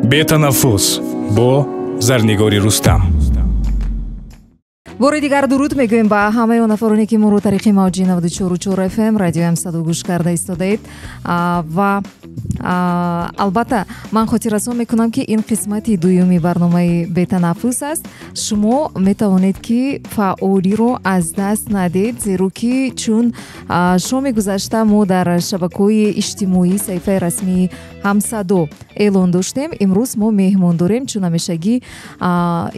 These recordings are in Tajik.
бетанаффус бо Зарнигори Рустам. бори дигар дуруд мегӯем ба ҳамаи нафароне ки моро тариқи мавҷи 94.4 FM радиои ҳамсаду гӯш карда истодаед ва албатта ман хотиррасон мекунам ки ин қисмати дуюми барномаи бетанаффус аст. шумо метавонед ки фаъолиро аз даст надед, зеро ки чун шоми гузашта мо дар шабакаҳои иҷтимоӣ саҳифаи расмии ҳамсадо эълон доштем. имрӯз мо меҳмон дорем. чун ҳамешагӣ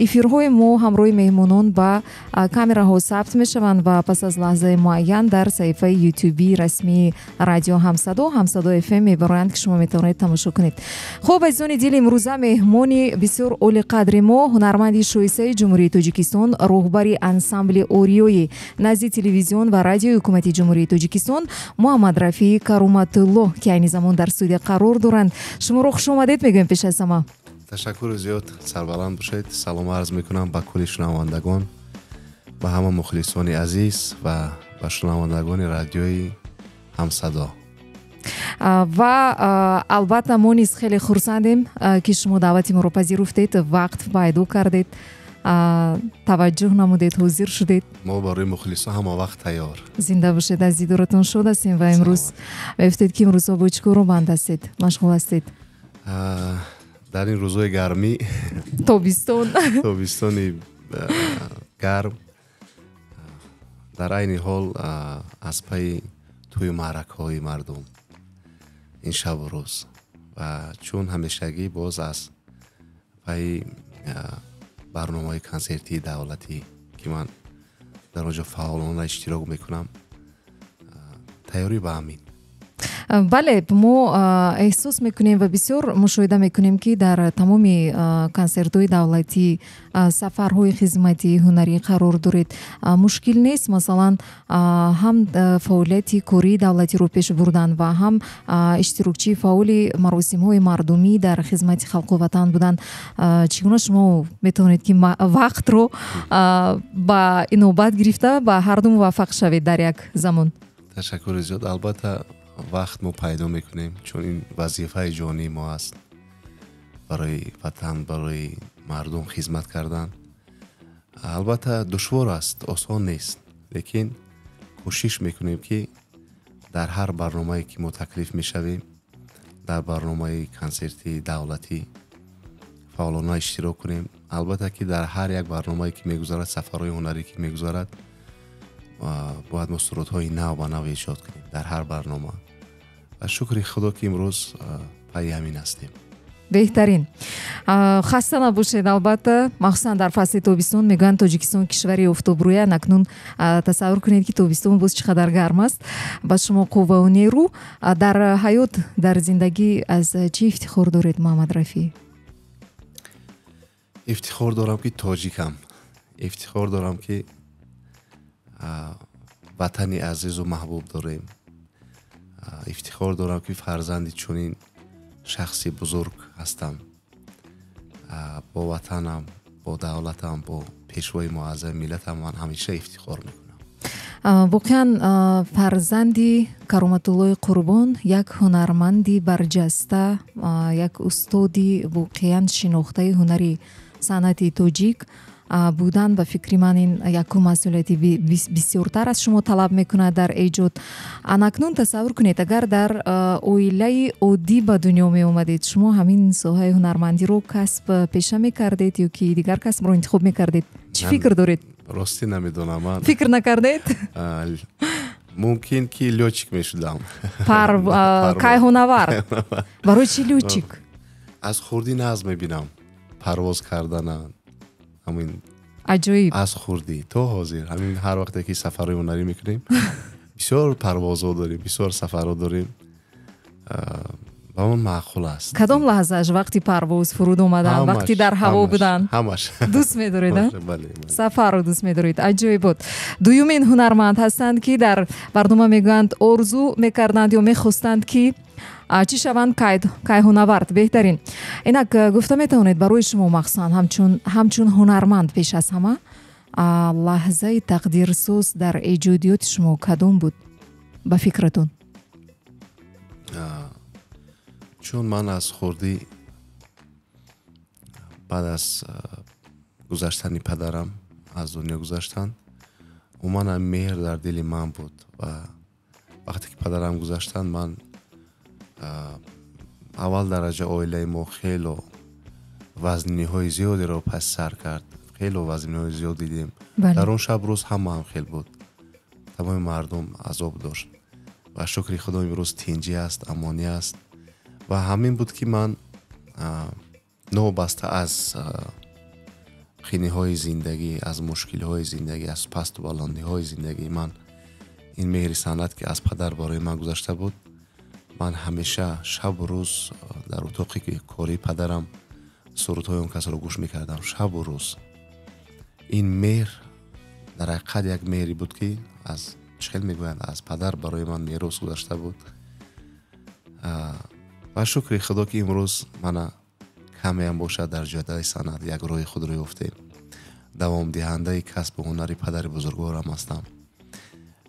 эфирҳои мо ҳамроҳи меҳмонон ба камераҳо сабт мешаванд ва пас аз лаҳзаи муайян дар саҳифаи ютюби расмии радио ҳамсадо FM мебароянд ки шумо метавонед тамошо кунед. хуб азизони дили, имрӯза меҳмони бисёр олиқадри мо ҳунарманди шоисаи ҷумҳурии Тоҷикистон, роҳбари ансамбли ориёи назди телевизион ва радиои ҳукумати ҷумҳурии Тоҷикистон Муҳаммад Рафии Кароматуллоҳ ки айни замон дар студия қарор доранд. шуморо хушомадед мегӯем пеш аз ҳама. ташаккури зиёд, сарбаланд бошед. салом арз мекунам ба кулли шунавандагон, ба ҳама мухлисони азиз ва ба шунавандагони радиои ҳамсадо. ва албатта мо низ хеле хурсандем ки шумо даъвати моро пазируфтед, вақт пайдо кардед, таваҷҷӯҳ намудед, ҳозир шудед. мо барои мухлисон ҳама вақт тайёр. зинда бошед. аз дидоратон шод ҳастем ва имрӯз мегуфтед ки имрӯзҳо бо чӣ коро банд ҳастед, машғул ҳастед? дар ин рӯзҳои гармӣ, тобистони гарм, дар айни ҳол аз пайи тӯю маъракаҳои мардум ин шабу рӯз ва чун ҳамешагӣ боз аз пайи барномаҳои консертии давлатӣ ки ман дар онҷо фаъолона иштирок мекунам, тайёрӣ ба ҳамин. бале, мо эҳсос мекунем ва бисёр мушоҳида мекунем ки дар тамоми консертҳои давлатӣ, сафарҳои хизматӣ ҳунарӣ қарор доред. мушкил нест масалан ҳам фаъолияти кории давлатиро пеш бурдан ва ҳам иштирокчии фаъоли маросимҳои мардумӣ дар хизмати халқу ватан будан. чӣ гуна шумо метавонед ки вақтро ба инобат гирифта ба ҳарду муваффақ шавед дар як замон? ташаккури зиёд. албатта вақт мо пайдо мекунем, чун ин вазифаи ҷонии мо аст. барои ватан, барои мардум хизмат кардан албатта душвор аст, осон нест, лекин кӯшиш мекунем ки дар ҳар барномае ки мо таклиф мешавем, дар барномаи консертии давлатӣ фаъолона иштирок кунем. албатта ки дар ҳар як барномае ки мегузарад, сафарҳои ҳунарӣ ки мегузарад, бояд мо сурудҳои нав ба нав эҷод кунем дар ҳар барнома. ва шукри худо ки имрӯз пайи ҳамин ҳастем. беҳтарин. хаста набошед. албатта махсусан дар фасли тобистон мегӯянд Тоҷикистон кишвари офтобрӯя. акнун тасаввур кунед ки тобистон боз чӣ қадар гарм аст. ба шумо қувваву нерӯ дар ҳаёт, дар зиндагӣ аз чӣ ифтихор доред Муҳаммад Рафӣ? ифтихор дорам ки тоҷикам. ифтихор дорам ки ватани азизу маҳбуб дорем. ифтихор дорам ки фарзанди чунин шахси бузург ҳастам. бо ватанам, бо давлатам, бо пешвои муаззами миллатам ман ҳамеша ифтихор мекунам. воқеан фарзанди Кароматуллоҳи Қурбон як ҳунарманди барҷаста, як устоди воқеан шинохтаи ҳунари санъати тоҷик будан ба фикри ман ин якум масъулияти бисёртар аз шумо талаб мекунад дар эҷод. анакнун тасаввур кунед, агар дар оилаи оддӣ ба дунё меомадед, шумо ҳамин соҳаи ҳунармандиро касб пеша мекардед ё ки дигар касбро интихоб мекардед? чӣ фикр доред? ростӣ намедонам. ман фикр накардед? мумкин ки лётчик мешудам. кайҳонавар. барои чӣ лётчик? аз хурдӣ наз мебинам парвоз кардана. ҳамин аҷоиб. аз хурдӣ то ҳозир ҳамин ҳар вақте ки сафарҳои ҳунарӣ мекунем, бисёр парвозҳо дорем, бисёр сафарҳо дорем. ба ман маъқул аст. кадом лаҳзааш вақти парвоз, фуруд омадан, вақти дар ҳаво будан ҳамаш дӯст медоред? бале. сафарро дӯст медоред. аҷоибот. дуюмин ҳунарманд ҳастанд ки дар барнома мегӯянд орзу мекарданд ё мехостанд ки чӣ шаванд кайҳонавард. беҳтарин. инак гуфта метавонед барои шумо махсусан ҳамчун ҳунарманд пеш аз ҳама лаҳзаи тақдирсоз дар эҷодиёти шумо кадом буд ба фикратон? чун ман аз хурдӣ بعد از گذشتن پدرم از دنیا گذشتن عموما مهر در دل من بود و وقتی که پدرم گذشتن من اول درجه عائله ما خیلی وزنی های زیادی رو پس سر کرد. خیلی وزنی های زیاد دیدیم. در اون شب روز هم خیلی بود. تمام مردم عذاب داشت و شکر خدا امروز تنجی است، امانی است و همین بود که من نو بسته از خینی های زندگی، از مشکل های زندگی، از پست و بلندی های زندگی من این مهر سنت که از پدر برای من گذاشته بود، من همیشه شب و روز در اتاقی که کاری پدرم سرود های اون کس رو گوش میکردم. شب و روز این مهر در حقیقت یک مهری بود که از چخیل میگویند از پدر برای من میراث گذاشته بود و شکر خدا که امروز من کمی هم باشد در جاده سنت یک روی خود رو یافتیم. دوام دهنده کسب هنری پدر بزرگوارم هستم.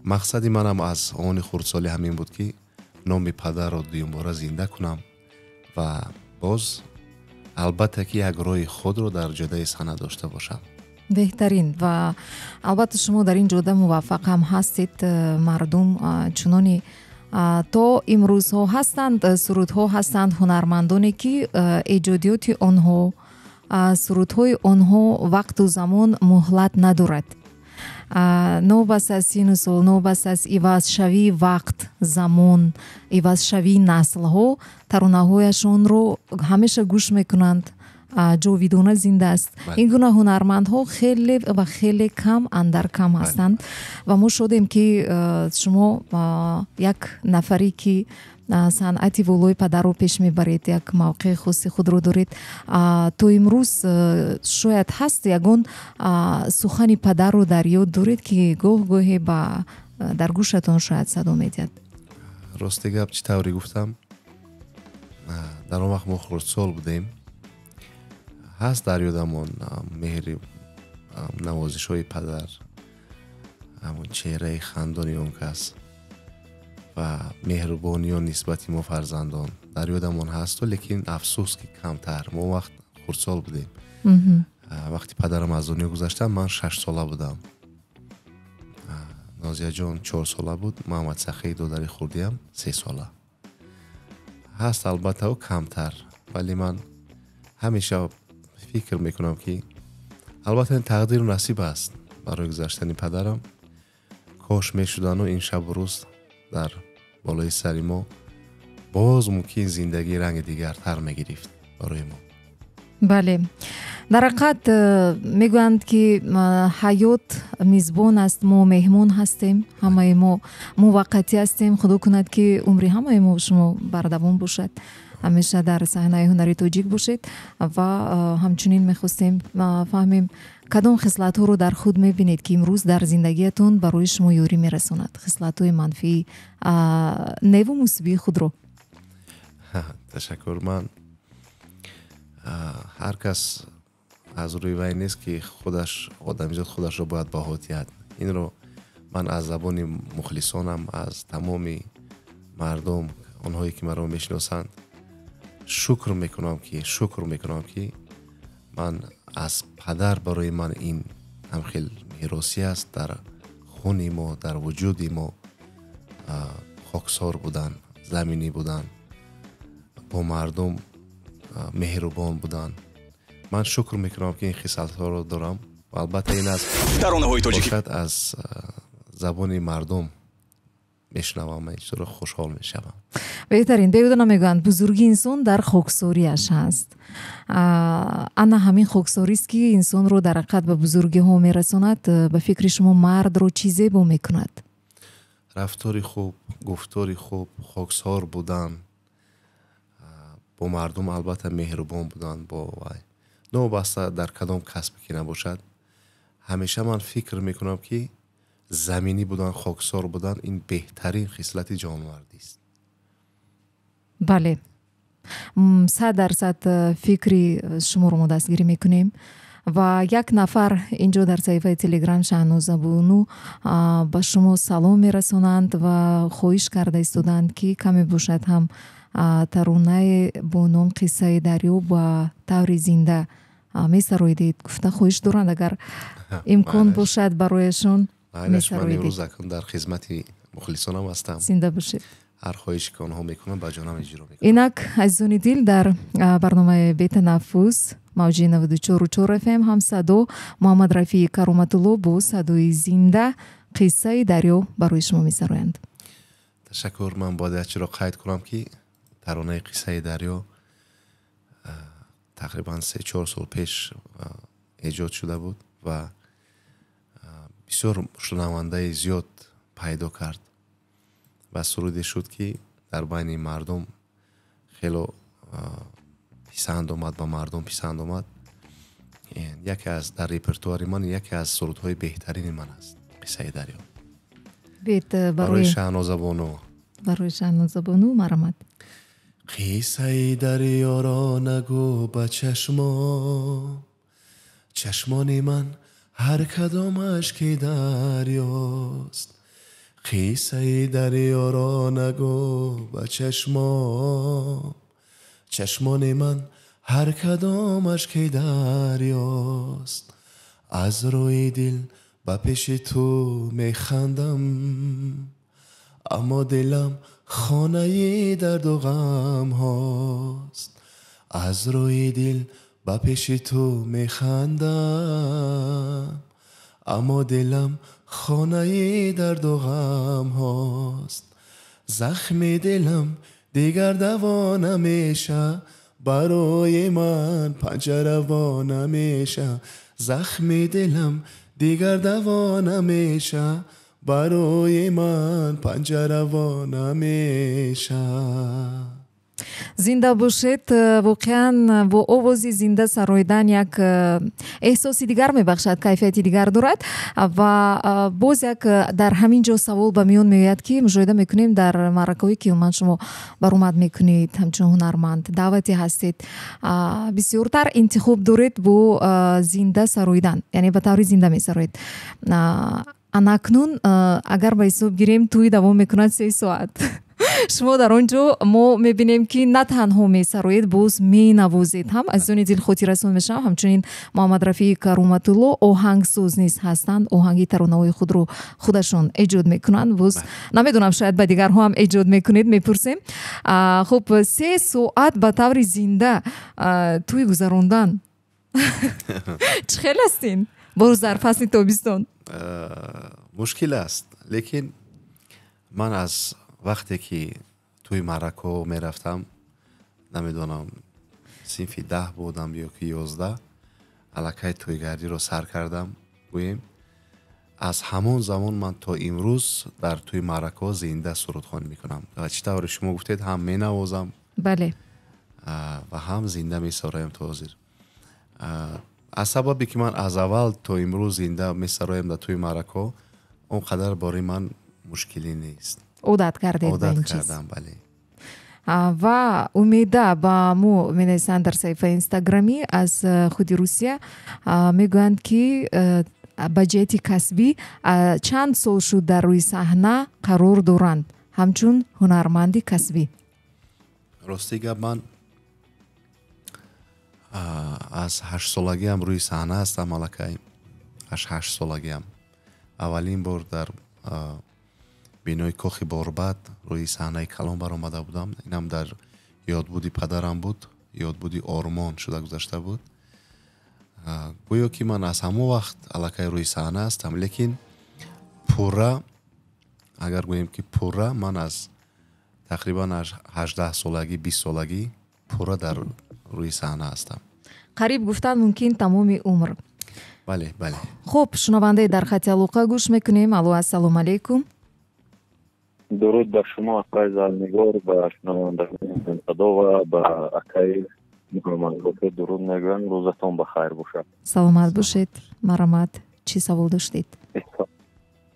مقصدی منم از آن خردسالی همین بود که نام پدر رو دوم باره زنده کنم و باز البته که یک روی خود رو در جاده سنت داشته باشم. بهترین و البته شما در این جاده موفق هم هستید. مردم چنانی تا امروز ها هستند، سرود ها هستند، هنرمندانی که ایجادیات آنها، سرود های آنها وقت و زمان مهلت ندارد. نو بس از سین و سال، نو بس از عوض شوی وقت، زمان، عوض شوی نسل ها ترانه هایشان رو همیشه گوش میکنند. جاویدانه زنده است. این گونه هنرمندها خیلی و خیلی کم اندر کم هستند و ما شدیم که شما یک نفری که صنعتی ولای پدر رو پیش میبرید، یک موقع خاصی خود رو دارید. تو امروز شاید هست یگون سخن پدر رو در یاد دارید که گاهی در گوشتان شاید صدا میدید. راستی گپ چی طوری گفتم؟ در اون وقت ما خردسال بودیم. هست در یادمون مهر نوازش های پدر، همون چهره خندانی اون کس و مهربانی و نسبتی ما فرزندان در یادمون هست، لیکن افسوس که کمتر. ما وقت خردسال بودیم. وقتی پدرم از دنیا گذشتن من 6 ساله بودم. نازیه جان 4 ساله بود. محمد سخی دادری خوردیم 3 ساله. هست البته و کمتر، ولی من همیشه فکر میکنم که البته این تقدیر و نصیب است برای گذشتن پدرم. کاش میشدن و این شب و روز در بالای سری ما باز ممکن زندگی رنگ دیگر تر میگرفت برای ما. بله، در حقیقت میگویند که حیات میزبان است، ما مهمون هستیم، همه ما موقتی هستیم. خدا کند که عمری همه ما شما بردوام باشد، همیشه در صحنه هنری تاجیک باشید و همچنین میخواستیم فهمیم کدام خصلت ها رو در خود میبینید که امروز در زندگیتون برای شما یاری میرساند، خصلت های منفی نیو موسیقی خود رو. تشکر. من هر کس از روی وی نیست که خودش آدمیزاد خودش رو باید باهاتیت. این رو من از زبان مخلصانم، از تمام مردم آنهایی که مرا میشناسند شکر میکنم که من از پدر برای من این هم خیلی میراثی است. در خونی ما، در وجودی ما خاکسار بودن، زمینی بودن، با مردم مهربان بودن. من شکر میکنم که این خصلت ها رو دارم و البته این از ترانه‌های تاجیکی از زبان مردم میشنوم، اینجور خوشحال میشم. بهترین بیودن میگویند بزرگی انسان در خاکساریش هست. انا همین خاکساری است که انسان رو در حقیقت به بزرگی ها میرساند. به فکر شما مرد رو چیزی با میکند؟ رفتاری خوب، گفتاری خوب، خاکسار بودن با مردم، البته مهربان بودن با وای. نو بسته در کدام کسب که نباشد، همیشه من فکر میکنم که زمینی بودن، خاکسار بودن این بهترین خصلت جانوردی است. بله، 100% فکری شما رو ما دستگیری میکنیم و یک نفر اینجا در صفحه تلگرام شهناز بونو با شما سلام میرسونند و خواهش کرده استودند که کمی باشد هم ترانه با نام قصه دریو با طور زنده месароидед гуфта хоиш доранд агар имкон бошад барояшон месароидед. Имрӯз акун дар хизмати мухлисонам ҳастам. Зинда бошед. ҳар хоҳиши ки онҳо мекунанд ба ҷонам иҷро мекунам. инак азизони дил дар барномаи бетанаффус мавҷи 94.4 FM ҳам садо Муҳаммад Рафии Кароматулло бо садои зинда қиссаи дарё барои шумо месароянд. ташаккур. ман бояд ячиро қайд кунам ки таронаи қиссаи дарё тақрибан 3-4 сол пеш эҷод шуда буд ва бисёр шунавандаи зиёд пайдо кард ва суруде шуд ки дар байни мардум хело писанд омад, ба мардум писанд омад. яке аз дар репертуари ман яке аз сурудҳои беҳтарини ман аст қиссаи дарё. барои шаҳнозабону марамат. қиссаи дарёро нагӯ ба чашмони ман ҳар кадомаш ки дарёст. қиссаи дарёро нагӯ ба чашмони ман ҳар кадомаш ки дарёст. аз рӯи дил ба пеши ту механдам, аммо дилам хонаи дарду ғам ҳост. аз рӯи дил ба пеши ту механдам, аммо дилам хонаи дарду ғам ҳост. захми дилам дигар даво намеша, барои ман панҷараво намеша. захми дилам дигар даво намеша, барои ман панҷараво намеша. зинда бошед. воқеан бо овози зинда сароидан як эҳсоси дигар мебахшад, кайфияти дигар дорад. ва боз як дар ҳамин ҷо савол ба миён меояд ки мушоҳида мекунем дар маъракаҳои ки умуман шумо баромад мекунед ҳамчун ҳунарманд, даъвате ҳастед, бисёртар интихоб доред бо зинда сароидан, яъне ба таври зинда месароед. анакнун агар ба ҳисоб гирем тӯи давом мекунад 3 соат. шумо дар он ҷо мо мебинем ки на танҳо месароед, боз менавозед ҳам. азизони дил хотиррасон мешавам, ҳамчунин Муҳаммад Рафии Кароматулло оҳангсоз низ ҳастанд, оҳанги таронаҳои худро худашон эҷод мекунанд. боз намедонам, шояд ба дигарҳо ҳам эҷод мекунед, мепурсем. хуб, 3 соат ба таври зинда тӯи гузарондан чӣ хел ҳастин боз дар фасли тобистон? мушкил аст, лекин ман аз вақте ки тӯи маъракаҳо мерафтам, намедонам синфи 10 будам ё ки 11, аллакай тӯйгардиро сар кардам. гӯем аз ҳамон замон ман то имрӯз дар тӯи маъракаҳо зинда сурудхонӣ мекунам. чӣ тавре шумо гуфтед, ҳам менавозам, бале, ва ҳам зинда месароям то ҳозир. аз сабабе ки ман аз аввал то имрӯз зинда месароям дар тӯи маъракаҳо, он қадар бори ман мушкилӣ нест. عادت کردید به این چیز. کردم، بله. و امیده با مو مینویسند در صفحه اینستاگرامی از خود روسیه، میگویند که با جهت کسبی چند سال شد در روی صحنه قرار دارند، همچون هنرمندی کسبی. راستی گپ من از 8 سالگی هم روی صحنه هستم. الکی 8 سالگی هم اولین بار در бинои кохи борбад рӯи саҳнаи калон баромада будам. инам дар ёдбуди падарам буд, ёдбуди Ормон шуда гузашта буд. гӯё ки ман аз ҳамон вақт аллакай рӯи саҳна ҳастам, лекин пурра, агар гӯем ки пурра, ман аз тақрибан 18 солагӣ 20 солагӣ пурра дар рӯи саҳна ҳастам. қариб гуфтан мумкин тамоми умр. бале, бале. хуб, шунавандаи дар хати алоқа гӯш мекунем. алло, ассалому алайкум. درود بر شما آقای زرنگار، به شنوندگان صدا و به آقای محمد درود میگویم. روزتان بخیر باشد. سلامت باشید. مرحمت. چی سوال داشتید؟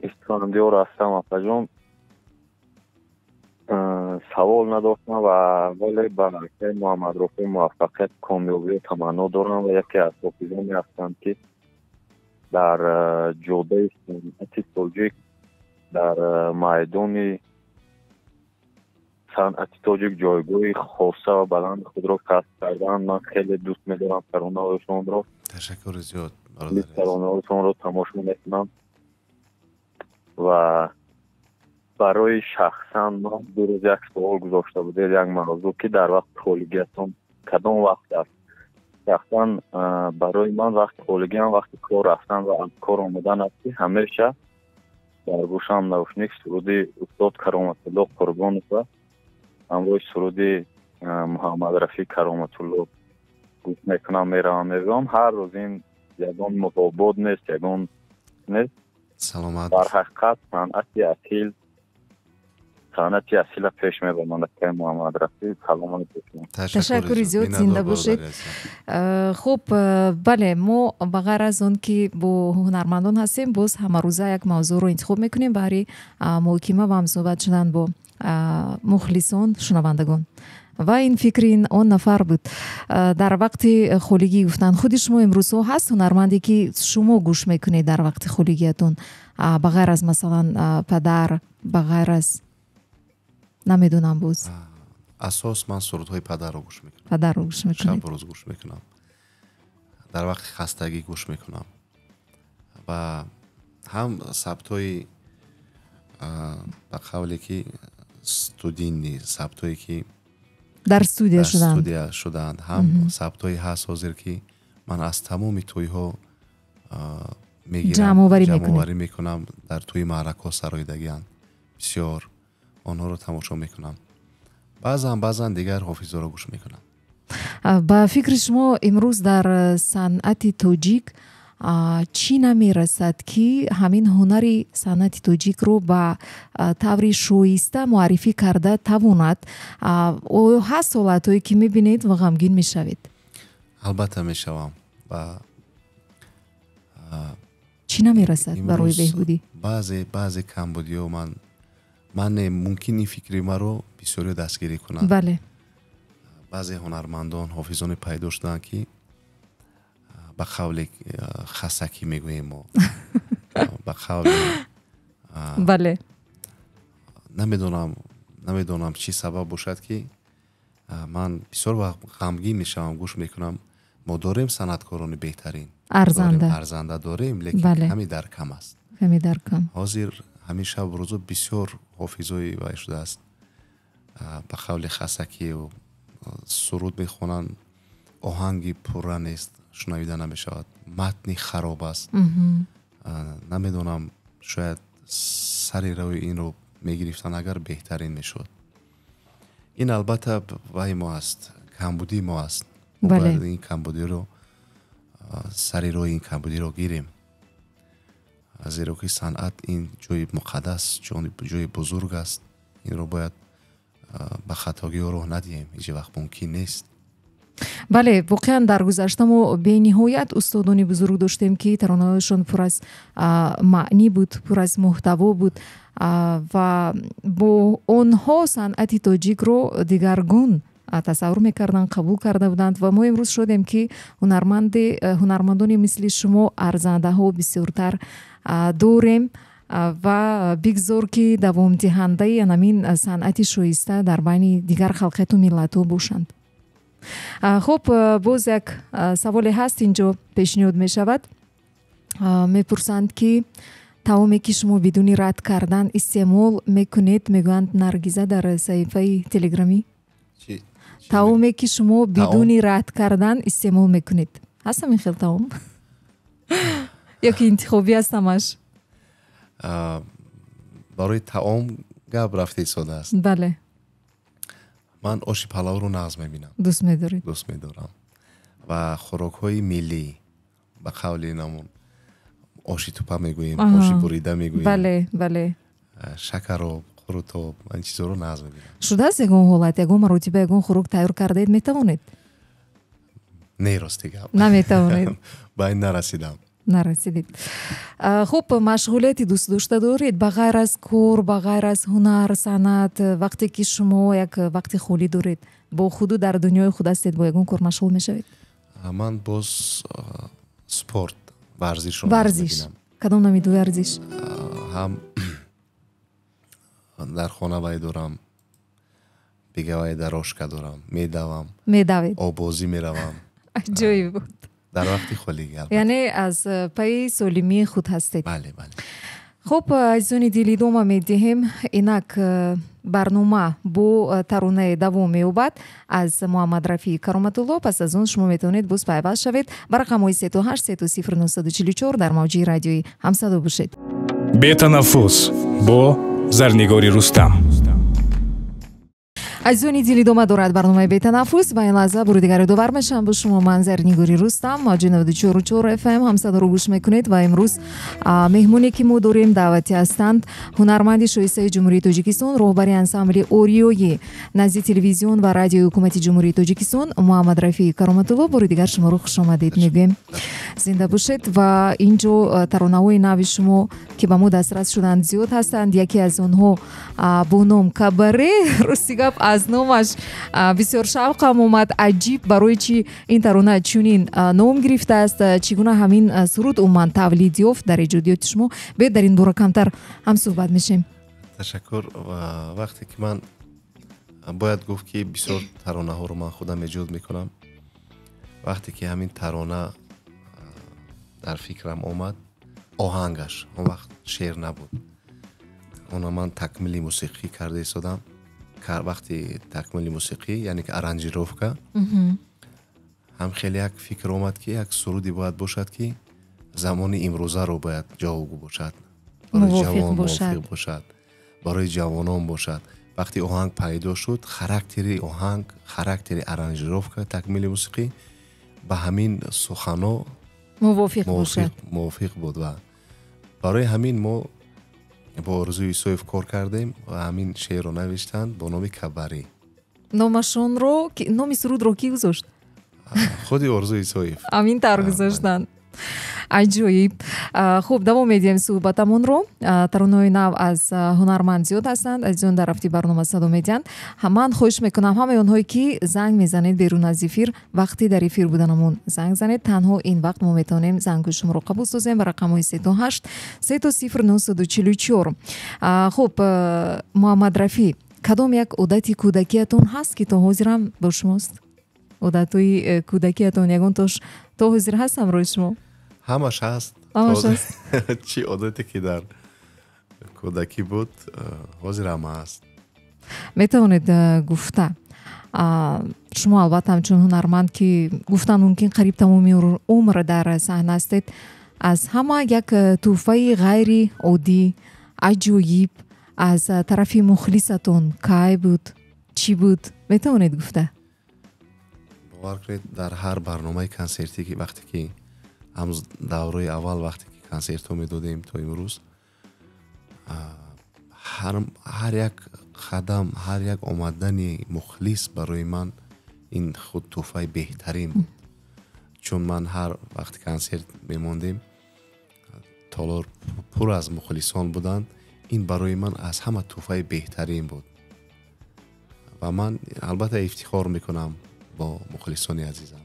اسفندیار هستم آقا جان. سوال نداشتم و ولی به آقای محمد رفیع موفقیت کامیابی تمنا دارم و یکی از حافظانی هستند که در جوده صنعت سلجیک در میدان صنعت تاجیک جایگاه خاصه و بلند خود را کسب کردن. من خیلی دوست می‌دارم ترانه‌هایشان را. تشکر زیاد برادر. ترانه‌هایشان را تماشا می‌کنم و برای شخصا من دو روز یک سوال گذاشته بودید، یک موضوع که در وقت خالگیتون کدام وقت است؟ شخصا برای من وقت خالگیم وقتی کار رفتن و از کار آمدن است که همیشه در گوشم نوشنیک سرودی استاد کرامت الله قربانov و همراه سرودی محمد رفیع کرامت الله گوش میکنم، میروم. هر روز این یگان مطابق نیست، یگان نیست. سلامت در حقیقت صنعتی اصیل پیش میبرند که محمد رفیع سلامت باشید. تشکر زیاد، زنده باشید. خب بله، ما بغیر از اون که با هنرمندان هستیم باز همه روزه یک موضوع رو انتخاب میکنیم برای محاکمه و هم صحبت شدن با مخلصان شنوندگان و این فکر این آن نفر بود. در وقت خولگی گفتن خود شما امروز هست هنرمندی که شما گوش میکنید در وقت خولگیتون بغیر از مثلا پدر، بغیر از نمیدونم باز اساس من سرودهای پدر رو گوش میکنم. پدر رو گوش میکنید؟ شب روز گوش میکنم، در وقت خستگی گوش میکنم و هم ثبتای به قولی که استودینی ثبتایی که در استودیو شدند هم ثبتایی هست حاضر که من از تمام توی ها میگیرم، جمع آوری میکنم. در توی معرکه ها سرایدگیان بسیار آنها رو تماشا میکنم. بعضا دیگر حافظه رو گوش میکنم. با فکر شما امروز در صنعت تاجیک چی نمیرسد که همین هنری صنعت تاجیک رو با طور شایسته معرفی کرده تواند؟ هست حالتهایی که میبینید و غمگین میشوید؟ البته میشوم و چی نمیرسد برای بهبودی؟ بعضی کمبودی ها من ممکن این فکری ما رو بسیاری دستگیری کنند. بله. بعضی هنرمندان حافظان پیدا شدن که به قول خسکی میگوییم ما به قول بله نمیدونم چی سبب باشد که من بسیار وقت غمگین میشم گوش میکنم. ما داریم صنعتکاران بهترین، ارزنده داریم، لیکن بله. کمی در کم است. کمی در کم. حاضر همیشه روزو بسیار حافظای وای شده است. به قول خسکی و سرود میخونن، آهنگی پره نیست، شنویده نمیشود، متنی خراب است. نمیدونم، شاید سری روی این رو میگرفتن اگر بهترین میشد. این البته وای ما است، کمبودی ما است. بله. این کمبودی رو سری روی این کمبودی رو گیریم، زیرا که صنعت این جای مقدس، جای بزرگ است. این رو باید به خطاگی رو ندیم، هیچ وقت ممکن نیست. بله، واقعا در گذشته ما به نهایت استادانی بزرگ داشتیم که ترانه‌هایشان پر از معنی بود، پر از محتوا بود و با آنها صنعت تاجیک رو دیگرگون تصور میکردن، قبول کرده بودند و ما امروز شدیم که هنرمندانی مثل شما ارزنده ها بسیارتر داریم و بگذار که دوام دهنده همین صنعت شایسته در بین دیگر خلقیت و ملت ها باشند. خب باز یک سوال هست اینجا پیشنهاد می شود. میپرسند که تمامی که شما بدون رد کردن استعمال میکنید، میگویند نرگیزه در صحیفه تلگرامی. تمامی که شما بدون رد کردن استعمال میکنید، هستم این خیلی تمام یا که انتخابی هست همش؟ برای تعام گپ رفته ساده است. بله. من آش پلاو رو نغز میبینم، دوست میدارم و خوراک های ملی به قول نمون آشی توپا میگوییم، آشی بریده میگوییم. بله. شکر و خروت و این چیزا رو نغز میبینم. شده است یگون حالت، یگون مراتبه یگون خوراک تیار کرده اید میتوانید؟ نه راستی گپ نمیتوانید. با این نرسیدید. خب مشغولیتی دوست داشته دارید بغیر از کار، بغیر از هنر، صنعت؟ وقتی که شما یک وقت خالی دارید با خود در دنیای خود هستید، با یگون کار مشغول میشوید؟ من باز سپورت، ورزش کدام نوع ورزش؟ هم در خانه وای دارم، беговая дорожка дорам, медавам, медавед обозӣ меравам ҷои буд. дар вақти холигӣ. яъне аз пайи солимии худ ҳастед. бале бале. хуб, азизони дили, идома медиҳем. Инак барнома бо таронае давом меёбад аз Муҳаммад Рафии Кароматулло. Пас аз он шумо метавонед боз пайваст шавед ба рақамҳои 38 30 944 дар мавҷи радиои ҳамсадо бошед. бетанаффус бо Зарнигори Рустам. азизони дили, идома дорад барномаи бетанаффус. ба ин лаҳза бори дигар ёдовар мешавам бо шумо ман Зарнигори Рустам. мавҷи 94.4 FM ҳамсадоро гӯш мекунед ва имрӯз меҳмоне ки мо дорем даъватӣ ҳастанд ҳунарманди шоистаи ҷумҳурии Тоҷикистон, роҳбари ансамбли ориёи назди телевизион ва радиои ҳукумати ҷумҳурии Тоҷикистон Муҳаммад Рафии Кароматулло. бори дигар шуморо хушомадед мегӯем. зинда бошед. ва инҷо таронаҳои нави шумо ки ба мо дастрас шуданд зиёд ҳастанд. яке аз онҳо бо ном Кабаре, рости гап аз номаш бисёр шавқам омад. аҷиб барои чӣ ин тарона чунин ном гирифтааст, чӣ гуна ҳамин суруд умуман тавлид ёфт дар эҷодиёти шумо? бед дар ин бора камтар ҳам суҳбат мешем. ташаккур. вақте ки ман бояд гуфт ки бисёр таронаҳоро ман худам эҷод мекунам. вақте ки ҳамин тарона дар фикрам омад, оҳангаш он вақт шеър набуд, она ман такмили мусиқӣ карда истодам. вақти такмили мусиқӣ яъне ки аранҷировка, ҳам хеле як фикр омад ки як суруди бояд бошад ки замони имрӯзаро бояд ҷавогу бошад, барои ҷавон мувофиқ бошад, барои ҷавонон бошад. вақти оҳанг пайдо шуд, характери оҳанг, характери аранҷировка, такмили мусиқӣ ба ҳамин сухано мувофиқ буд. ва барои ҳамин мо бо Орзуи Исоев кор кардем ва ҳамин шеърро навиштанд бо номи Кабаре. номи сурудро ки гузошт? худи Орзуи Исоев. ҳамин тавр гузоштанд. аҷоиб. хуб, давом медиҳем суҳбатамонро. таронаҳои нав аз ҳунарманд зиёд ҳастанд. азизон дар рафти барнома садо медиҳанд. ман хоҳиш мекунам ҳамаи онҳое ки занг мезанед берун аз эфир, вақти дар эфир буданамон занг занед. танҳо ин вақт мо метавонем зангҳои шуморо қабул созем ба рақамҳои 38 30 944. хуб, Муҳаммад Рафӣ, кадом як одати кӯдакиятон ҳаст ки то ҳозирам бо шумост? одатҳои кӯдакиятон ягон то ҳозир ҳаст ҳамроҳи шумо? ҳамаш ҳаст. чӣ одате ки дар кӯдакӣ буд ҳозир ҳам ҳаст. метавонед гуфта, шумо албатта ҳамчун ҳунарманд ки гуфтан мумкин қариб тамоми умр дар саҳна ҳастед, аз ҳама як тӯҳфаи ғайри оддӣ, аҷоиб аз тарафи мухлисатон кай буд? чӣ буд? метавонед гуфта? бовар кунед, дар ҳар барномаи консертӣ ки вақте ки ҳамз давраи аввал вақте ки консертҳо медодем то имрӯз, ҳар як қадам, ҳар як омадани мухлис барои ман ин худ тӯҳфаи беҳтарин буд. чун ман ҳар вақти консерт мемондем, толор пур аз мухлисон буданд. ин барои ман аз ҳама тӯҳфаи беҳтарин буд ва ман албатта ифтихор мекунам бо мухлисони азизам.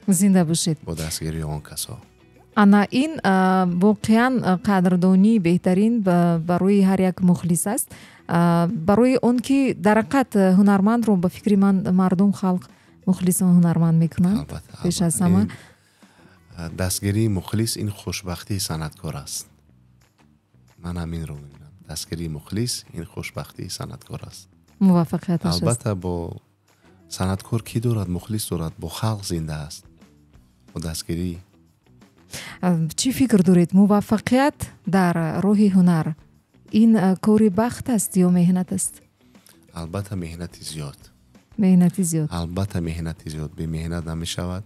зинда бошед. бо дастгирии он касо. ана ин воқеан қадрдонии беҳтарин барои ҳар як мухлис аст. барои он ки дар ҳақиқат ҳунармандро ба фикри ман мардум халқ мухлисон ҳунарманд мекунанд. пеш аз ҳама дастгирии мухлис ин хушбахтии санъаткор аст. ман ҳаминро мебинам. дастгирии мухлис ин хушбахтии санъаткор аст. муваффақияташ аст. албатта бо санъаткор кӣ дорад? мухлис дорад. бо халқ зинда аст. бо дастгирӣ. чӣ фикр доред? муваффақият дар роҳи ҳунар ин кори бахт аст ё меҳнат аст? албатта меҳнати зиёд. меҳнати зиёд. албатта меҳнати зиёд. бемеҳнат намешавад.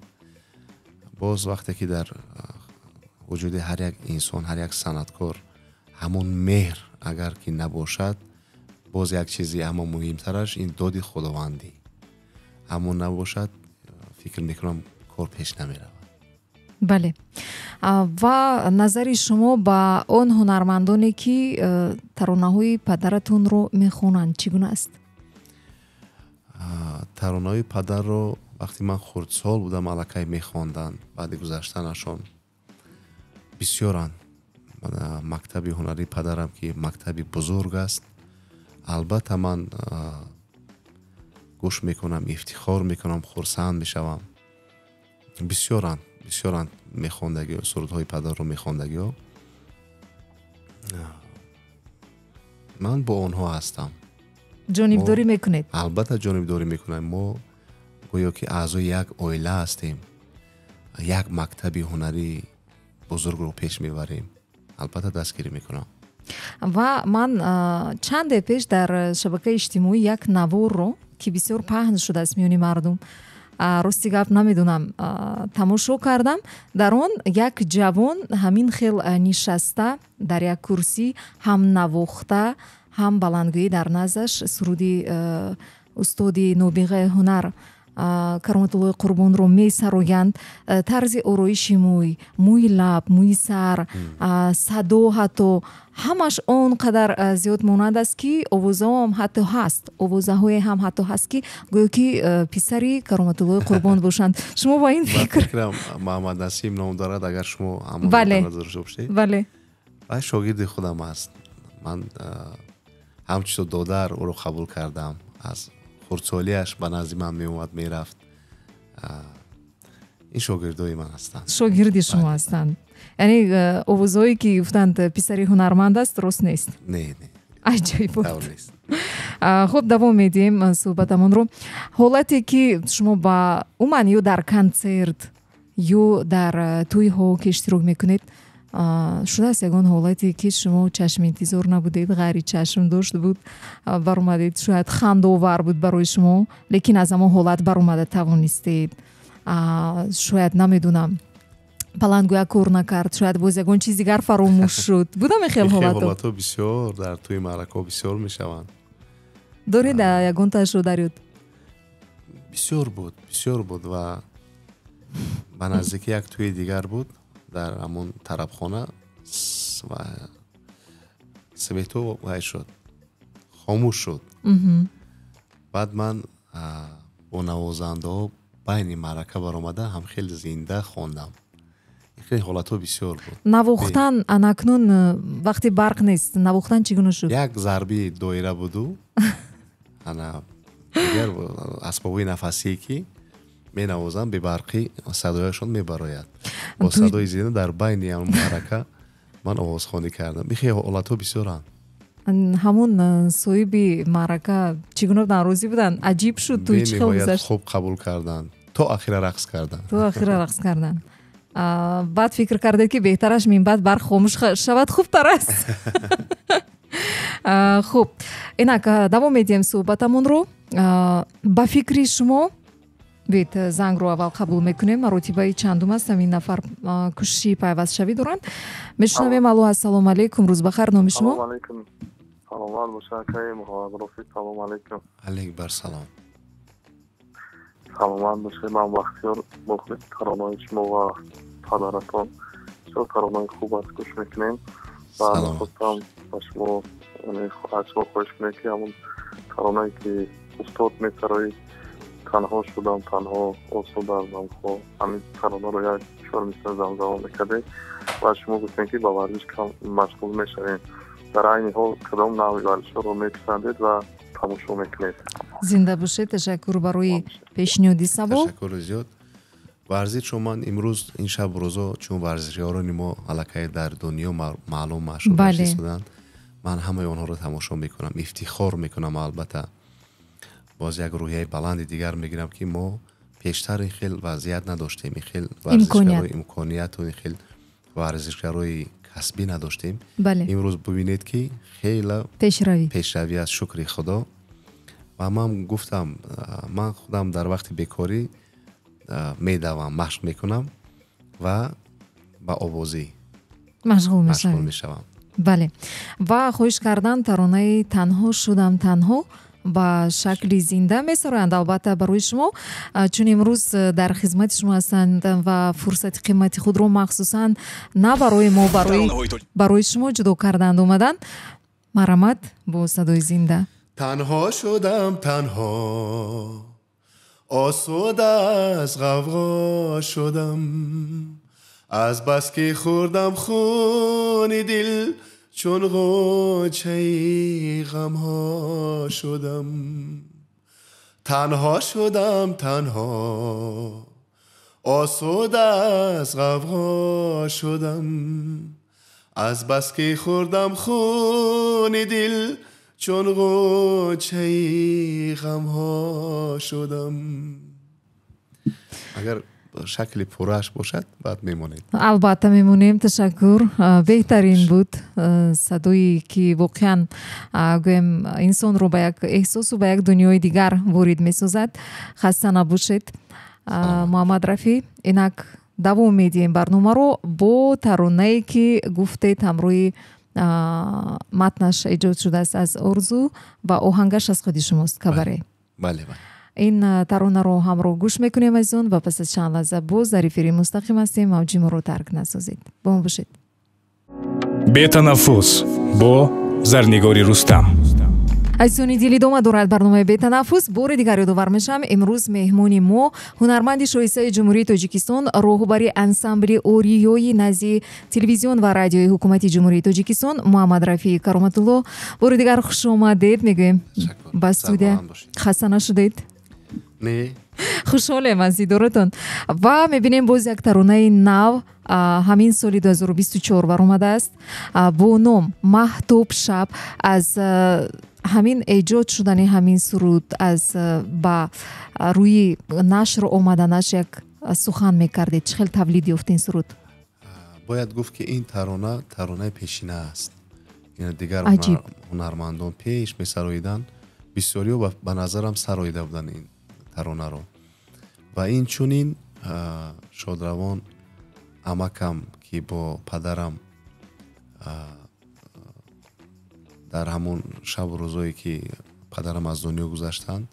боз вақте ки дар вуҷуди ҳар як инсон, ҳар як санъаткор ҳамон меҳр агар ки набошад, боз як чизи ҳама муҳимтараш ин доди худовандӣ ҳамон набошад, фикр мекунам кор пеш намеравад. бале. ва назари шумо ба он ҳунармандоне ки таронаҳои падаратонро мехонанд чӣ гуна аст? таронаҳои падарро вақти ман хурдсол будам аллакай мехонданд. баъди гузаштанашон бисёранд. мактаби ҳунарии падарам ки мактаби бузург аст. албатта ман گوش میکنم، افتخار میکنم، خرسند میشوم. بسیارند میخوندگی سرودهای پدر رو میخوندگی ها. من با اونها هستم. جانبداری میکنید؟ البته جانبداری میکنم. ما گویا که اعضای یک عائله هستیم، یک مکتب هنری بزرگ رو پیش میبریم. البته دستگیری میکنم. و من چند پیش در شبکه اجتماعی یک نوار رو که بسیار پهن شده است میونی مردم، راستی گپ نمیدونم، تماشا کردم. در آن یک جوان همین خیل نشسته در یک کرسی، هم نواخته هم بلندگویی در نزدش سرودی استادی نوبغه هنر کرامتالله قربان رو می سرویند. طرز آرایشی موی لب، موی سر، صدا حتی همش اونقدر زیاد مانند است که آوازه هم حتی هست، آوازه های هم حتی هست که گویا که پسری کرامتالله قربان باشند. شما با این فکرم محمد نسیم نام دارد، اگر شما همون نظرش باشید. بله. و شاگرد خودم است. من همچنین دادر او رو قبول کردم. از خردسالیش به نزد من می اومد می رفت. این شاگردای من هستند. شاگردی شما هستند. یعنی آوازهایی که گفتند پسری هنرمند است درست نیست؟ نه عجیب بود. خب دوام میدیم صحبتمون رو. حالتی که شما با اومن یا در کنسرت یا در توی ها که اشتراک میکنید شده است یگان حالتی که شما چشم انتظار نبودید، غری چشم داشت بود، بر اومدید، شاید خنده‌آور بود برای شما، لیکن از اما حالت بر اومده توانستید، شاید نمیدونم بلندگوی کار نکرد، شاید باز یگان چیز دیگر فراموش شد. بودم خیلی حالات بسیار در توی معرکه بسیار میشوند. دارید یگان تجربه بسیار بود و به نزدیک یک توی دیگر بود در همون طربخانه و سویتو وای شد، خاموش شد. بعد من با نوازنده ها بین معرکه بر آمده هم خیلی زنده خواندم. خیلی حالت بسیار بود. نواختن انکنون وقتی برق نیست نواختن چگونه شد؟ یک ضربی دایره بود انا دیگر اسبابی نفسی که می نوازم به برقی صدایشون می براید. با صدای زنده در بین اون معرکه من آوازخوانی کردم. بخی حالت بسیارن. همون صاحب معرکه چگونه ناراضی بودن؟ عجیب شد توی چه گذشت؟ خوب قبول کردن تا آخر رقص کردن. بعد فکر کرده که بهترش من بعد برق خاموش شود خوب تر است. خب اینک دوام میدیم صحبتمون رو. با فکری شما بیت زنگ رو اول قبول میکنیم. مراتبه چندم است همین نفر کشی پیوست شوی دارن. میشنویم. الو السلام علیکم، روز بخیر. نام شما؟ سلام علیکم. سلام مشاکره محمد رفیق. سلام علیکم. علیکم بر سلام. سلام باشید. من بختیار مخلص ترانه‌های شما و پدرتان بسیار ترانه‌های خوب است گوش میکنیم و خودم با شما از شما خواهش میکنم که همون ترانه‌ای که استاد می‌سرایی تنها شدم تنها آسودم خو همین ترانه رو یک شعر مثل زمزمه میکرده و شما گفتین که با ورزش کم مشغول میشوین. در این حال کدام نوع ورزش رو میپسندید و تماشا میکنید؟ زنده باشید. تشکر برای پیشنهادی سبا. تشکر زیاد. ورزش رو من امروز این شب روزا چون ورزشیاران ما علاقه در دنیا معلوم مشهور شدن، من همه اونها رو تماشا میکنم، افتخار میکنم. البته باز یک روحیه بلند دیگر میگیرم که ما پیشتر این خیلی وضعیت نداشتیم، این خیلی ورزشگرای امکانیت و این خیلی ورزشگرای کسبی نداشتیم. امروز ببینید که خیلی پیشروی است، شکر خدا. و من گفتم من خودم در وقت بیکاری میدوم، مشق میکنم و با آوازی مشغول میشوم. بله. و خواهش کردن ترانه تنها شدم تنها با شکل زنده میسرایند البته برای شما، چون امروز در خدمت شما هستند و فرصت قیمتی خود رو مخصوصا نه برای ما برای شما جدا کردند اومدن. مرحمت با صدای زنده. تنها شدم تنها، آسوده از غوغا شدم، از بس که خوردم خون دل چون غوچه غم ها شدم. تنها شدم تنها، آسوده از غوغا شدم، از بس که خوردم خون دل چون غوچه غمها شدم. اگر شکل پرش باشد بعد میمونید. البته میمونیم. تشکر. بهترین بود صدایی که واقعا گویم انسان رو به یک احساس و به یک دنیای دیگر وارد میسازد. خسته نباشید محمد رفی. اینک دوام میدیم برنامه رو با ترانه‌ای که گفتید همروی متنش ایجاد شده است از ارزو و آهنگش از خود شماست کبره. بله بله. این ترانه رو هم رو گوش میکنیم از اون و پس از چند لحظه باز در افیر مستقیم هستیم. موجی ما رو ترک نسازید. با ما باشید. بتنفس با زرنگاری رستم. عزیزانی دلی دوما دارد برنامه بتنفس بار دیگر یادآور میشم. امروز مهمونی ما هنرمند شایسته جمهوری تاجیکستان، راهبر انسامبل اوریوی نزی تلویزیون و رادیوی حکومتی جمهوری تاجیکستان محمد رفی کرامتالله. بار دیگر خوش آمدید میگیم با استودیو. خسته نشدید؟ نه. خوشحالم از دیدارتون و میبینیم باز یک ترانه نو همین سال 2024 برآمده است با نام محتوب شب. از همین ایجاد شدن همین سرود از با روی نشر آمدنش یک سخن میکردید. چه خیلی تولید یافت این سرود؟ باید گفت که این ترانه پیشینه است. یعنی دیگر هنرمندان پیش میسراییدن، بسیاری و به نظرم سراییده بودن این ترانه رو و این چونین شادروان عمکم که با پدرم در همون شب و روزایی که پدرم از دنیا گذشتند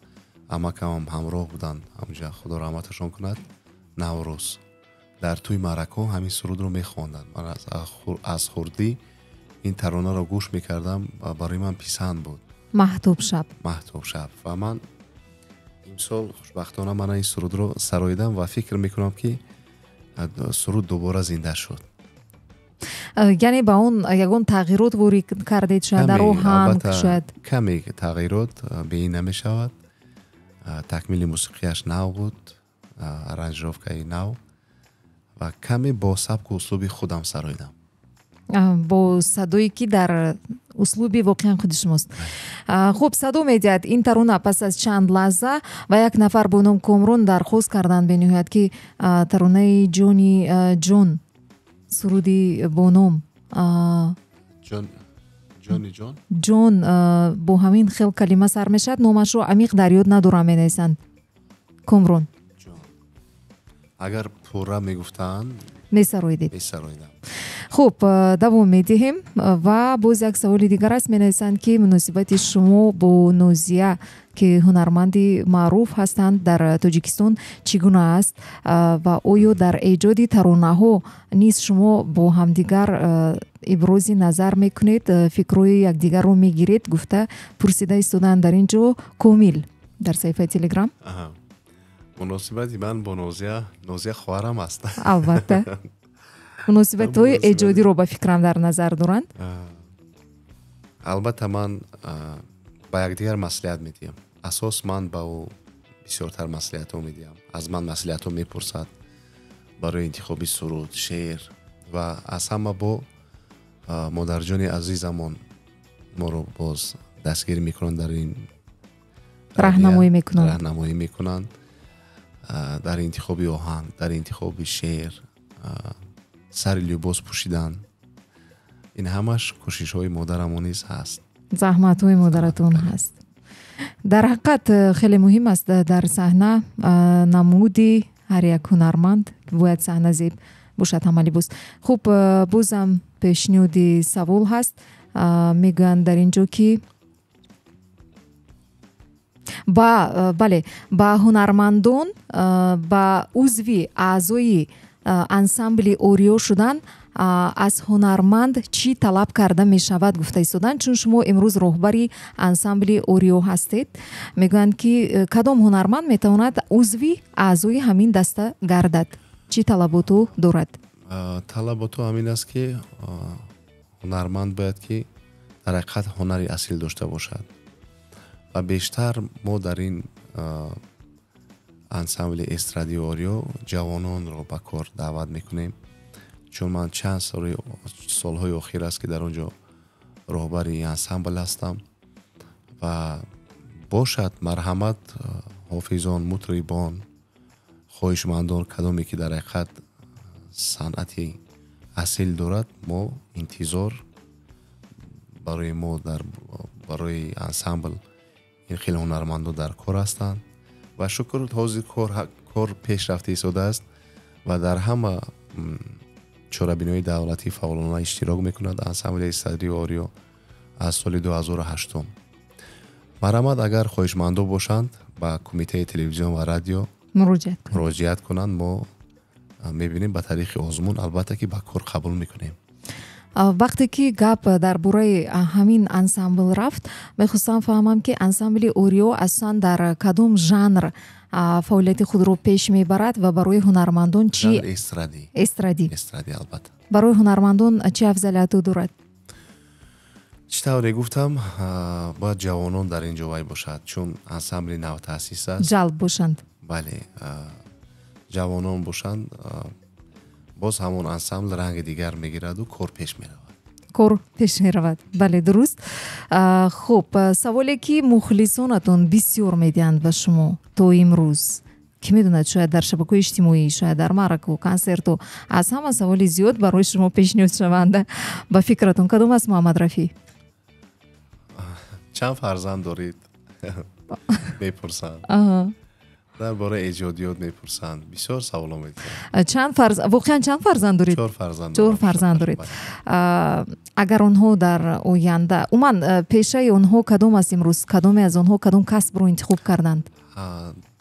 عمکم هم همراه بودن همونجا، خدا رحمتشون کند. نوروز در توی مرکه همین سرود رو میخواندن. من از خردی این ترانه رو گوش میکردم و برای من پسند بود. محتوب شب و من امسال خوشبختانه من این سرود رو سراییدم و فکر میکنم که سرود دوباره زنده شد. یعنی با اون یگون تغییرات وارد کردید شاید در آهنگ؟ شاید کمی تغییرات به این نمیشود. تکمیل موسیقیش نو بود، ارنجировکای نو و کمی با سبک و اسلوب خودم سراییدم، با صدایی که در اسلوبی واقعا خود شماست. خوب صدا میدید این ترانه پس از چند لحظه و یک نفر با نام کامرون درخواست کردن به نهایت که ترانه جون سرودی با نام جون با همین خیلی کلمه سر میشد. نامش رو عمیق در یاد ندارم مینویسند. کامرون اگر پوره میگفتن میسراییدید. خوب دوام میدهیم و باز یک سوال دیگر است. مینویسند که مناسبت شما با نوزیه که هنرمندی معروف هستند در تاجیکستان چگونه است و آیا در ایجاد ترانه ها نیز شما با همدیگر ابراز نظر میکنید، فکرای یکدیگر رو میگیرید؟ گفته پرسیده ایستادن در اینجا کامل در صفحه تلگرام. مناسبتی من با نوزیه خواهرم است. البته مناسبت های ایجادی رو با فکرم در نظر دارند. البته من با یکدیگر مسئولیت میدیم. اساس من با او بسیارتر مسئولیت ها میدیم. از من مسئولیت ها میپرسد برای انتخاب سرود، شعر و از همه با مادر جان عزیزمون ما رو باز دستگیری میکنند، در این راهنمایی میکنند در انتخاب آهنگ، در انتخاب شعر، سر لباس پوشیدن. این همش کوشش های مادرمون نیز هست، زحمت های مادرتون هست. در حقیقت خیلی مهم است در صحنه نمودی هر یک هنرمند باید صحنه زیب باشد، عملی بوست. خوب بازم پیشنهادی سوال هست. میگن در اینجا که با هنرمندان با عضوی اعضای انسامبل اوریو شدن از هنرمند چی طلب کرده می شود گفته ایستادن؟ چون شما امروز راهبری انسامبل اوریو هستید، میگن که کدام هنرمند میتواند عضوی اعضای همین دسته گردد؟ چی طلباتو دارد؟ طلباتو همین است که هنرمند باید که در حقیقت هنری اصیل داشته باشد و بیشتر ما در این ансамбли эстради орио ҷавононро ба кор даъват мекунем, чун ман чанд солҳои охир аст ки дар он ҷо роҳбари ансамбл ҳастам ва бошад марҳамат ҳофизон, мутрибон, хоҳишмандон кадоме ки дар ҳақиқат санъати асил дорад, мо интизор барои мо барои ансамбл ин хеле ҳунармандон дар кор ҳастанд ва шукр ҳозир кор пешрафта истодааст ва дар ҳама чорабиноии давлатӣ фаъолона иштирок мекунад ансамбли эстради орио аз соли 2008. марҳамат агар хоҳишмандон бошанд ба кумитаи телевизион ва радио муроҷиат кунанд, мо мебинем ба тариқи озмун албатта ки ба кор қабул мекунем. вақте ки гап дар бораи ҳамин ансамбл рафт, мехостам фаҳмам ки ансамбли орио асосан дар кадом жанр фаъолияти худро пеш мебарад ва барои ҳунармандон чи эстради албатта барои ҳунармандон чӣ афзалиятҳо дорад? чӣ тавре гуфтам, бояд ҷавонон дар ин ҷо вай бошад, чун ансамбли навтаъсис аст, ҷалб бошанд. бале, ҷавонон бошанд, боз ҳамон ансамбл ранги дигар мегираду кор пеш меравад. Бале, дуруст. хуб, саволе ки мухлисонатон бисёр медиҳанд ба шумо то имрӯз, ки медонад шояд дар шабакаҳои иҷтимоӣ, шояд дар маъраку, консерту, аз ҳама саволи зиёд барои шумо пешниҳод шаванда ба фикратон кадом аст, Муҳаммад Рафӣ? чанд фарзанд дорид? мепурсанд. дар бораи эҷодиёт мепурсанд. бисёр саволо медиҳанд. Воқеан чанд фарзанд дорид? 4 фарзанд дорид. агар онҳо дар оянда, умуман пешаи онҳо кадом аст имрӯз? Кадоме аз онҳо кадом касбро интихоб карданд?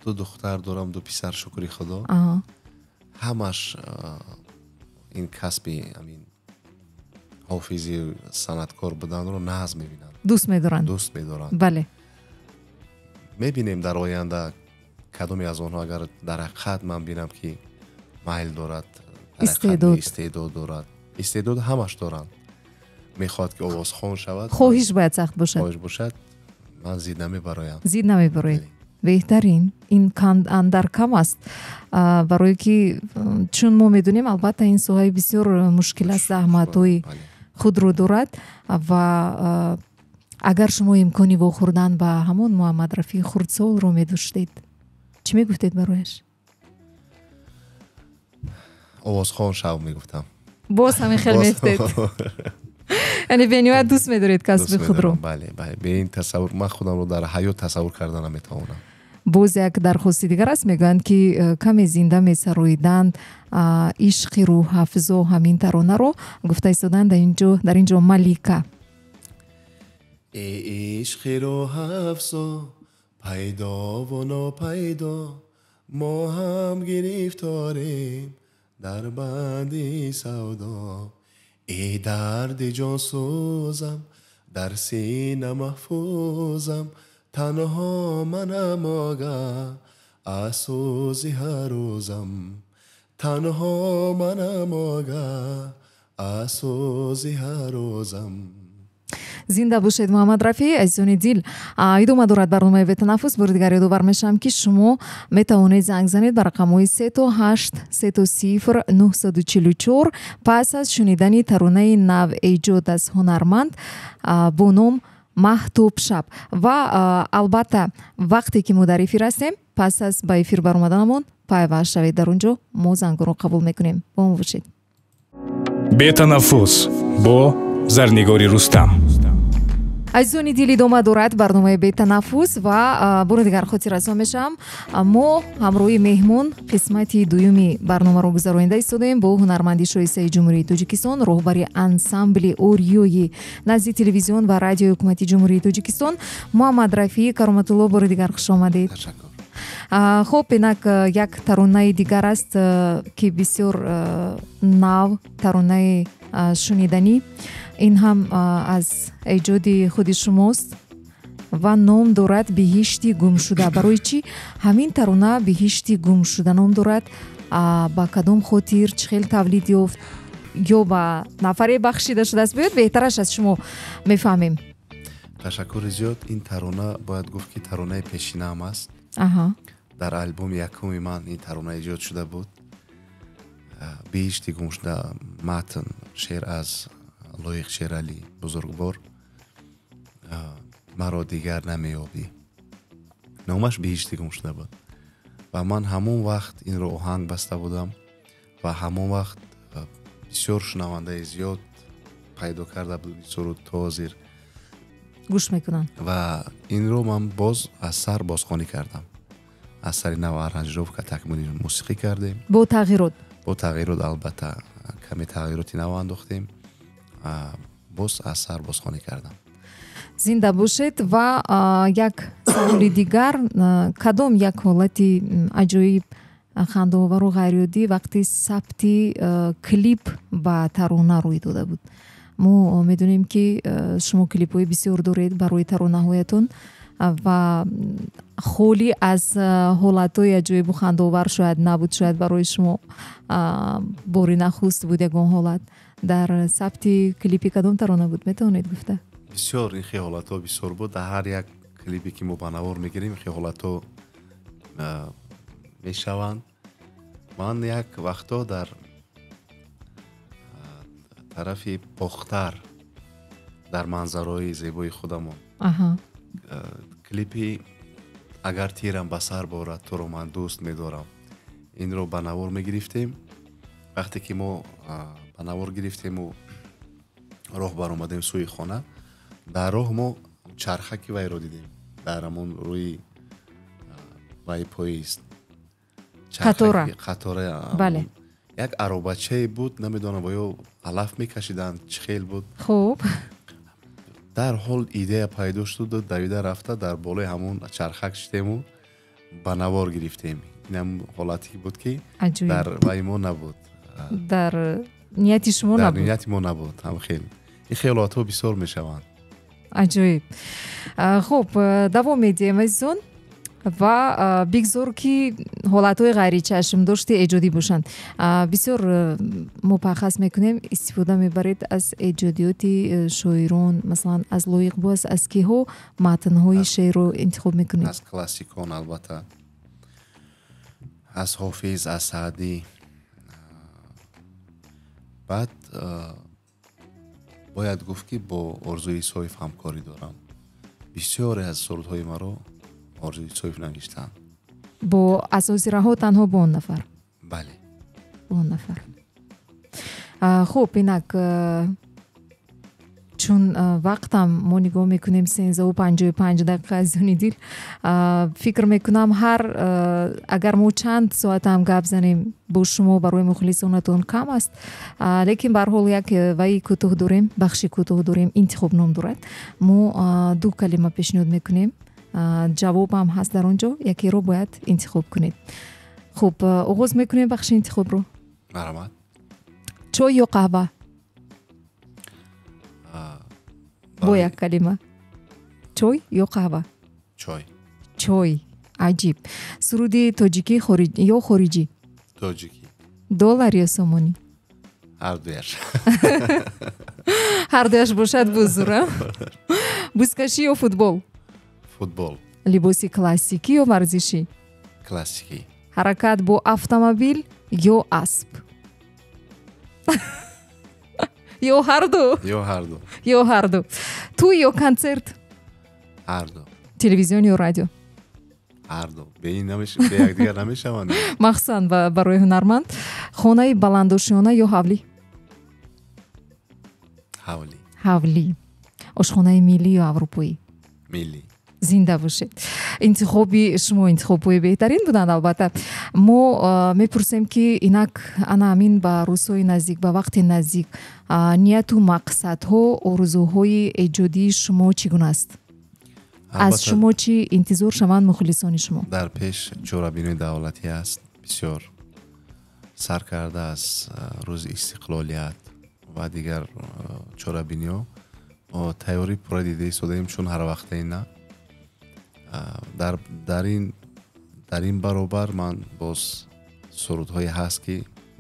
2 духтар дорам, 2 писар, шукри худо. ҳамаш ин касби ҳофизи санъаткор буданро нағз мебинанд. Дӯст медоранд. Бале. мебинем дар оянда кадоме аз онҳо агар дар ҳақиқат ман бинам ки майл дорад, истеъдод дорад. истеъдод ҳамаш доранд. мехоҳад ки овозхон шавад. хоҳиш бояд сахт бошад. ман зид намебароям. зид намебароед. беҳтарин. ин андар кам аст. барое ки чун мо медонем албатта ин соҳаи бисёр мушкил аст, заҳматҳои худро дорад ва агар шумо имкони вохӯрдан ба ҳамон Муҳаммад Рафии хурдсолро медоштед, чӣ мегуфтед барояш? овозхон шав мегуфтам. боз ҳамин хел мефтед. яъне бениҳоят дӯст медоред касби худро. бале, бе ин тасаввур ман худамро дар ҳаёт тасаввур карда наметавонам. боз як дархости дигар аст, мегӯянд ки каме зинда месароиданд ишқи рӯҳафзо ҳамин таронаро гуфта истоданд дар ин ҷо Малика. ишқи рӯҳафзо пайдову нопайдо мо ҳам гирифторем дар банди савдо. дарди ҷонсӯзам дар сина маҳфузам танҳо манам огah аз сӯзи ҳаррӯзам. танҳо манам огah аз сӯзи ҳаррӯзам. зинда бошед Муҳаммад Рафӣ. азизони дил, идома дорад барномаи Ветанафус. бори дигар ёдовар мешавам ки шумо метавонед занг занед ба рақамҳои 38 30 944 пас аз шунидани таронаи нав эҷод аз ҳунарманд бо ном маҳтоб шаб. ва албатта вақте ки мо дар эфир ҳастем, пас аз ба эфир баромаданамон пайваст шавед. дар он ҷо мо зангҳоро қабул мекунем. бо мо бошед. бетанаффус бо Зарнигори Рустам. азизони дил, идома дорад барномаи Бетанаффус ва бори дигар хотиррасон мешавам. мо ҳамроҳи меҳмон қисмати дуюми барномаро гузаронида истодаем бо ҳунарманди шоисаи ҷумҳурии Тоҷикистон, роҳбари ансамбли ориои назди телевизион ва радиои ҳукумати ҷумҳурии Тоҷикистон Муҳаммад Рафии Кароматулло. бори дигар хушомадед. хуб, инак як таронаи дигар аст ки бисёр нав, таронаи шуниданӣ. ин ҳам аз эҷоди худи шумост ва ном дорад биҳишти гумшуда. барои чӣ ҳамин тарона биҳишти гумшуда ном дорад? ба кадом хотир, чӣ хел тавлид ёфт ё ба нафаре бахшида шудааст? биёед беҳтараш аз шумо мефаҳмем. ташаккури зиёд. ин тарона бояд гуфт ки таронаи пешинаам аст. дар альбоми якуми ман ин тарона эҷод шуда буд. беҳишти гумшуда матн шеър аз лоиқ шералӣ бузургвор, маро дигар намеёбӣ. номаш беҳишти гумшуда буд ва ман ҳамон вақт инро оҳанг баста будам ва ҳамон вақт бисёр шунавандаи зиёд пайдо карда буд суруд тозир гӯш мекунанд ва инро ман боз аз сар бозхонӣ кардам. аз сари нав аранҷировка такмили мусиқӣ кардем бо тағйирот албатта каме тағйироти нав андохтем, боз аз сар бозхонӣ кардам. зинда бошед. ва як саволи дигар, кадом як ҳолати аҷоиб хандаовару ғайриоддӣ вақти сабти клип ба тарона рӯй дода буд? мо медонем ки шумо клипҳои бисёр доред барои таронаҳоятон ва холӣ аз ҳолатҳои аҷоибу хандаовар шояд набуд. Шояд барои шумо бори нахуст буд ягон ҳолат. дар сабти клипи кадом тарона буд, метавонед гуфта? бисёр ин хиёлатҳо бисёр буд. дар ҳар як клипе ки мо ба навор мегирем хиёлатҳо мешаванд. ман як вақтҳо дар тарафи похтар дар манзараҳои зебои худамон клипи агар тирам ба сар борад туро ман дӯст медорам, инро ба навор мегирифтем. вақте ки мо ба навор гирифтему роҳ баромадем сӯи хона, дар роҳ мо чархаки вайро дидем. дар ҳамон рӯи вай поист қатора бале як аробачае буд, намедонам оё алаф мекашиданд, чӣ хел буд. хуб, дар ҳол идея пайдо шуд, давида рафта дар болои ҳамон чархак шидему ба навор гирифтем. инам ҳолате буд ки дар вай мо набуд, дар нияти шумо набуд. дар нияти мо набуд. ин хиёлатҳо бисёр мешаванд. аҷоиб. хуб, давом медиҳем азизон ва бигзор ки ҳолатҳои ғайричашмдошти эҷодӣ бошанд. бисёр мупаххас мекунем, истифода мебаред аз эҷодиёти шоирон, масалан аз лоиқ боз аз киҳо матнҳои шеърро интихоб мекунед? аз классикон албатта, аз ҳофиз, аз саъдӣ. баъд бояд гуфт ки бо Орзуи Исоев ҳамкорӣ дорам. бисёре аз сурудҳои маро Орзуи Исоев навиштанд. бо асосираҳо танҳо бо он нафар? бале, бо он нафар. хуб, инак чун вақтам мо нигоҳ мекунем 13:55 дақиқа азизони дил, фикр мекунам ҳар агар мо чанд соатам гап занем бо шумо барои мухлисонатон кам аст, лекин ба ҳар ҳол як ваи кӯтоҳ дорем, бахши кӯтоҳ дорем, интихоб ном дорад. мо ду калима пешниҳод мекунем, ҷавоб ҳам ҳаст дар он ҷо, якеро бояд интихоб кунед. хуб, оғоз мекунем бахши интихобро. марамат. чой ё қаҳва? бо як калима. чой ё қаҳва? чой. чой. аҷиб. суруди тоҷикӣ ё хориҷӣ? тоҷикӣ. доллар ё сомонӣ? ҳардуяш. ҳардуяш бошад бузура. бузкашӣ ё футбол? футбол. либоси классикӣ ё варзишӣ? классикӣ. ҳаракат бо автомобил ё асп? ё ҳарду? ё ҳарду. туй ё консерт? ҳарду. телевизион ё радио? ҳарду. бе якдигар намешаванд. махсусан барои ҳунарманд. хонаи баландошиёна ё ҳавлӣ? ҳавлӣ. ҳавлӣ. ошхонаи миллӣ ё аврупоӣ? миллӣ. зинда бошед. интихоби шумо интихобҳои беҳтарин буданд. албатта мо мепурсем ки инак ана амин ба рӯзҳои наздик, ба вақти наздик, нияту мақсадҳо, орзуҳои эҷодии шумо чӣ гуна аст? аз шумо чӣ интизор шаванд мухлисони шумо? дар пеш чорабинои давлатӣ аст. бисёр сар карда аз рӯзи истиқлолият ва дигар чорабиниҳо тайёрӣ пурра дида истодаем, чун ҳарвақтаина. дар ин баробар ман боз сурудҳое ҳаст ки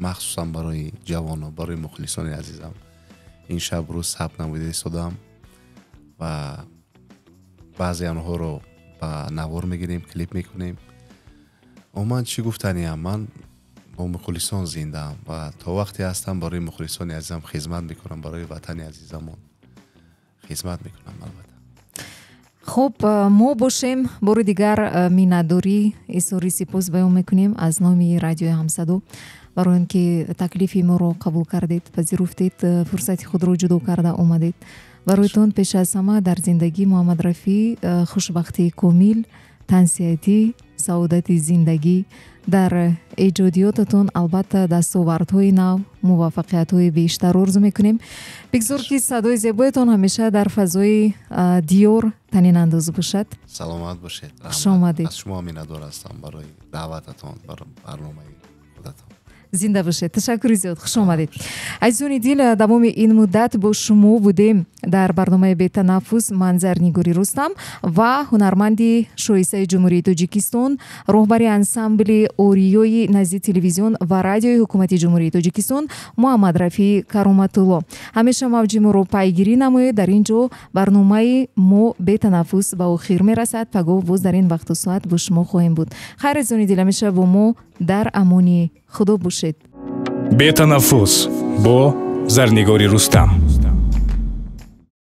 махсусан барои ҷавонон, барои мухлисони азизам ин шаб рӯз сабт намуда истодам ва баъзе онҳоро ба навор мегирем, клип мекунем. من چی گفتنیم؟ من با مخلصان زنده‌ام و تا وقتی هستم برای مخلصان عزیزم خدمت میکنم، برای وطن عزیزمون خدمت میکنم. البته خب ما باشیم بار دیگر میناداری اظهار سپاس بیان میکنیم از نام رادیو همصدا برای اینکه تکلیف ما رو قبول کردید، پذیرفتید، فرصت خود رو جدا کرده اومدید. برایتون پیش از همه در زندگی محمد رفیع خوشبختی کامل، تنسیتی، سعادت زندگی، در ایجادیاتتون البته دستاوردهای نو، موفقیت‌های بیشتر آرزو میکنیم. بگذار که صدای زیبایتون همیشه در فضای دیار تنین انداز باشد. سلامت باشید. خوش آمدید. از شما مینادار هستم برای دعوتتون، برای برنامه خودتون. زنده باشید. تشکر زیاد. خوش آمدید. عزیزان دل، دوام این مدت با شما بودیم در برنامه بی تنفس. من زرنگاری رستم و هنرمندی شایسته جمهوری تاجیکستان، راهبر انسامبل اوریوی نزدیک تلویزیون و رادیوی حکومتی جمهوری تاجیکستان محمد رفیع کرامت‌الله. همیشه موجی ما رو پیگیری نمایید. در اینجا برنامه ما بی تنفس به آخر میرسد. پگاه باز در این وقت و ساعت با شما خواهیم بود. خیر عزیزان دل، همیشه با ما در امانی خدا باشید. بی تنفس با زرنگاری رستم.